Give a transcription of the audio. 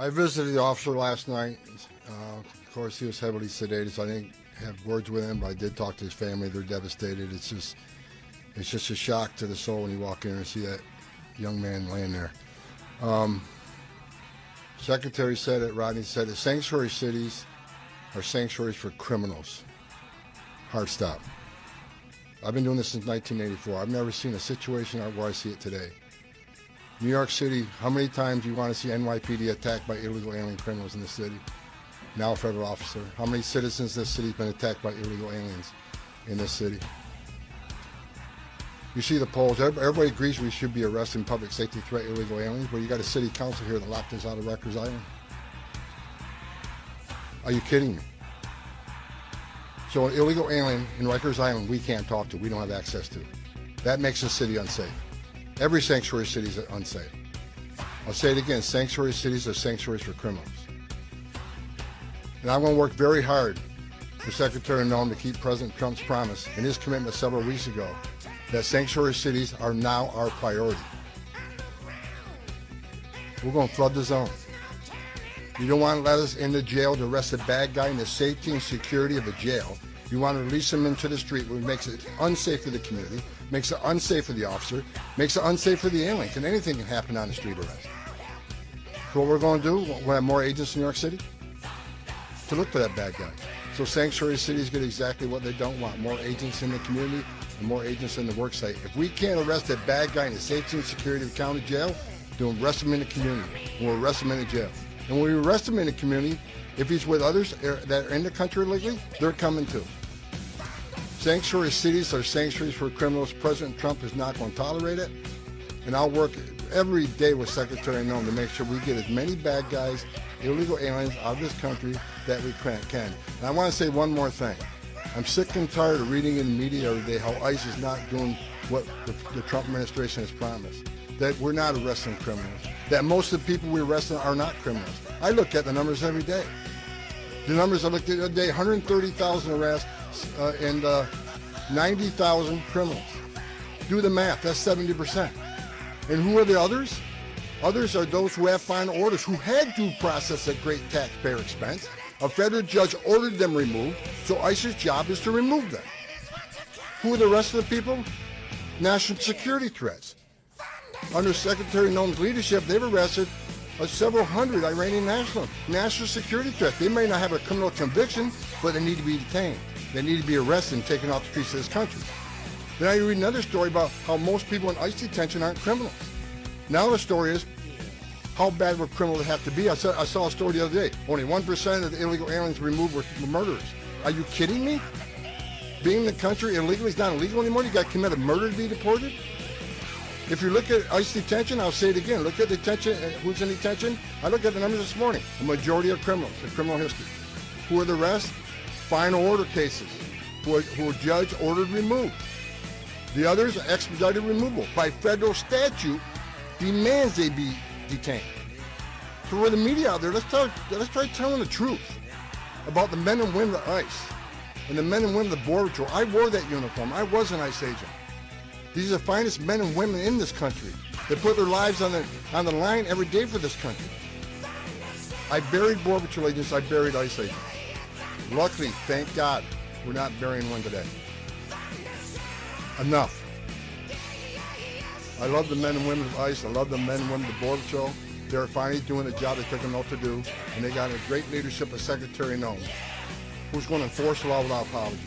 I visited the officer last night. Of course, he was heavily sedated, so I didn't have words with him, but I did talk to his family. They're devastated. It's just a shock to the soul when you walk in and see that young man laying there. Secretary said it, Rodney said it, sanctuary cities are sanctuaries for criminals. Hard stop. I've been doing this since 1984. I've never seen a situation where I see it today. New York City, how many times do you want to see NYPD attacked by illegal alien criminals in the city? Now a federal officer. How many citizens in this city have been attacked by illegal aliens in this city? You see the polls. Everybody agrees we should be arresting public safety threat illegal aliens, but you got a city council here that locked us out of Rikers Island. Are you kidding me? So an illegal alien in Rikers Island we can't talk to, we don't have access to. That makes the city unsafe. Every sanctuary city is unsafe. I'll say it again, sanctuary cities are sanctuaries for criminals. And I'm going to work very hard for Secretary Noem to keep President Trump's promise and his commitment several weeks ago that sanctuary cities are now our priority. We're going to flood the zone. You don't want to let us into jail to arrest a bad guy in the safety and security of a jail. You want to release him into the street, which makes it unsafe for the community, makes it unsafe for the officer, makes it unsafe for the aliens, and anything can happen on the street arrest. So what we're going to do, we'll have more agents in New York City to look for that bad guy. So sanctuary cities get exactly what they don't want, more agents in the community and more agents in the work site. If we can't arrest that bad guy in the safety and security of the county jail, then we'll arrest him in the community, and we'll arrest him in the jail. And when we arrest him in the community, if he's with others that are in the country illegally, they're coming too. Sanctuary cities are sanctuaries for criminals. President Trump is not going to tolerate it. And I'll work every day with Secretary Noem to make sure we get as many bad guys, illegal aliens out of this country that we can. And I want to say one more thing. I'm sick and tired of reading in the media every day how ICE is not doing what the Trump administration has promised. That we're not arresting criminals. That most of the people we arrest are not criminals. I look at the numbers every day. The numbers I looked at the other day, 130,000 arrests and 90,000 criminals. Do the math, that's 70%. And who are the others? Others are those who have final orders, who had due process at great taxpayer expense. A federal judge ordered them removed, so ICE's job is to remove them. Who are the rest of the people? National security threats. Under Secretary Noem's leadership, they've arrested several hundred Iranian national security threats. They may not have a criminal conviction, but they need to be detained. They need to be arrested and taken off the streets of this country. Then I read another story about how most people in ICE detention aren't criminals. Now the story is, how bad would criminals have to be? I saw a story the other day. Only 1% of the illegal aliens removed were murderers. Are you kidding me? Being in the country illegally is not illegal anymore? You got to commit a murder to be deported? If you look at ICE detention, I'll say it again, look at detention, who's in detention. I looked at the numbers this morning. A majority of criminals, the criminal history. Who are the rest? Final order cases, who a judge ordered removed. The others are expedited removal. By federal statute, demands they be detained. So for the media out there, let's try telling the truth about the men and women of ICE and the men and women of the Border Patrol. I wore that uniform. I was an ICE agent. These are the finest men and women in this country. They put their lives on the line every day for this country. I buried Border Patrol agents. I buried ICE agents. Luckily, thank God, we're not burying one today. Enough. I love the men and women of ICE. I love the men and women of the Border Patrol. They're finally doing the job they took them out to do, and they got a great leadership of Secretary Noem, who's going to enforce the law without apology.